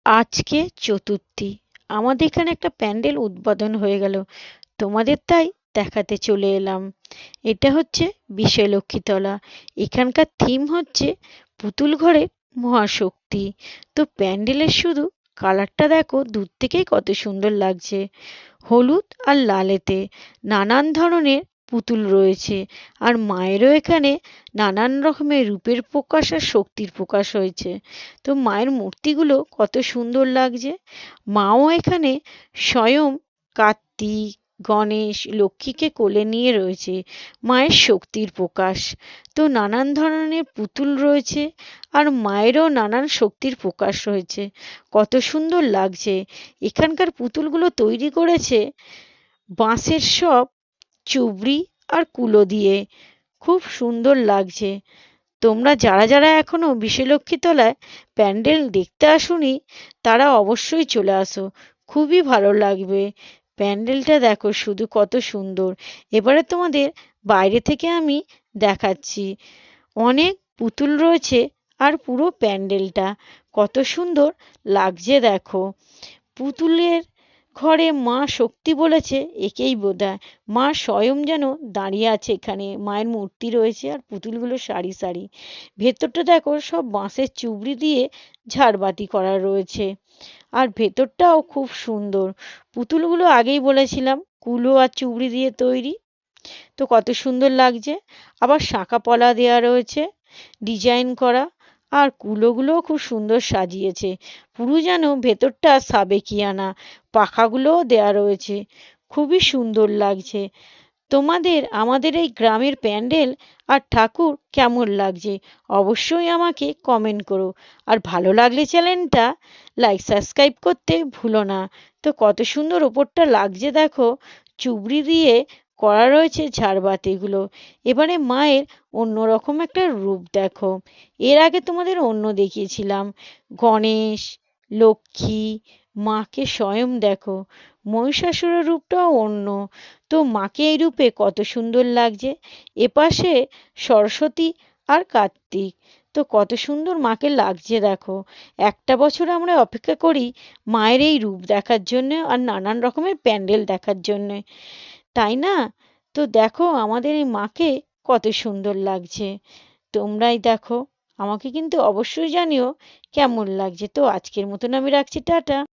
আজকে চতুর্থী। আমাদের এখানে একটা প্যান্ডেল উদ্বোধন হয়ে গেল, তোমাদের তাই দেখাতে চলে এলাম। এটা হচ্ছে বিশ্বলক্ষ্মীতলা। এখানকার থিম হচ্ছে পুতুল ঘরের মহাশক্তি। তো প্যান্ডেলের শুধু কালারটা দেখো, দূর থেকেই কত সুন্দর লাগছে। হলুদ আর লালেতে নানান ধরনের পুতুল রয়েছে। আর মায়েরও এখানে নানান রকমের রূপের প্রকাশ আর শক্তির প্রকাশ হয়েছে। তো মায়ের মূর্তিগুলো কত সুন্দর লাগছে। মাও এখানে স্বয়ং কার্তিক, গণেশ, লক্ষ্মীকে কোলে নিয়ে রয়েছে, মায়ের শক্তির প্রকাশ। তো নানান ধরনের পুতুল রয়েছে আর মায়েরও নানান শক্তির প্রকাশ রয়েছে। কত সুন্দর লাগছে। এখানকার পুতুলগুলো তৈরি করেছে বাঁশের সব চুবড়ি আর কুলো দিয়ে। খুব সুন্দর লাগছে। তোমরা যারা যারা এখনো বিশ্বলক্ষ্মী তলায় প্যান্ডেল দেখতে আসোনি, তারা অবশ্যই চলে আসো, খুবই ভালো লাগবে। প্যান্ডেলটা দেখো শুধু কত সুন্দর। এবারে তোমাদের বাইরে থেকে আমি দেখাচ্ছি। অনেক পুতুল রয়েছে আর পুরো প্যান্ডেলটা কত সুন্দর লাগছে দেখো। পুতুলের ঘরে মা শক্তি বলেছে একেই বোঝায়। মা স্বয়ং যেন দাঁড়িয়ে আছে এখানে, মায়ের মূর্তি রয়েছে আর পুতুলগুলো সারি সারি। ভেতরটা দেখো সব বাঁশের চুবড়ি দিয়ে ঝাড়বাতি করা রয়েছে। আর ভেতরটাও খুব সুন্দর। পুতুলগুলো আগেই বলেছিলাম কুলো আর চুবড়ি দিয়ে তৈরি। তো কত সুন্দর লাগছে। আবার শাঁখা পলা দেওয়া রয়েছে, ডিজাইন করা। আর কুলোগুলোও খুব সুন্দর সাজিয়েছে, পুরো যেন ভেতরটা সাবেকিয়ানা। পাখাগুলোও দেওয়া রয়েছে, খুবই সুন্দর লাগছে। তোমাদের আমাদের এই গ্রামের প্যান্ডেল আর ঠাকুর কেমন লাগছে অবশ্যই আমাকে কমেন্ট করো। আর ভালো লাগলে চ্যানেলটা লাইক সাবস্ক্রাইব করতে ভুলো না। তো কত সুন্দর ওপরটা লাগছে দেখো, চুবড়ি দিয়ে করা রয়েছে ঝাড়বাতিগুলো। এবারে মায়ের অন্যরকম একটা রূপ দেখো। এর আগে তোমাদের অন্য দেখিয়েছিলাম, গণেশ, লক্ষ্মী, মাকে স্বয়ং দেখো। মহিষাসুরের রূপটাও অন্য। তো মাকে এই রূপে কত সুন্দর লাগছে। এপাশে সরস্বতী আর কার্তিক। তো কত সুন্দর মাকে লাগছে দেখো। একটা বছর আমরা অপেক্ষা করি মায়ের এই রূপ দেখার জন্য আর নানান রকমের প্যান্ডেল দেখার জন্য, তাই না? তো দেখো আমাদের এই মাকে কত সুন্দর লাগছে। তোমরাই দেখো, আমাকে কিন্তু অবশ্যই জানিও কেমন লাগছে। তো আজকের মতন আমি রাখছি, টাটা।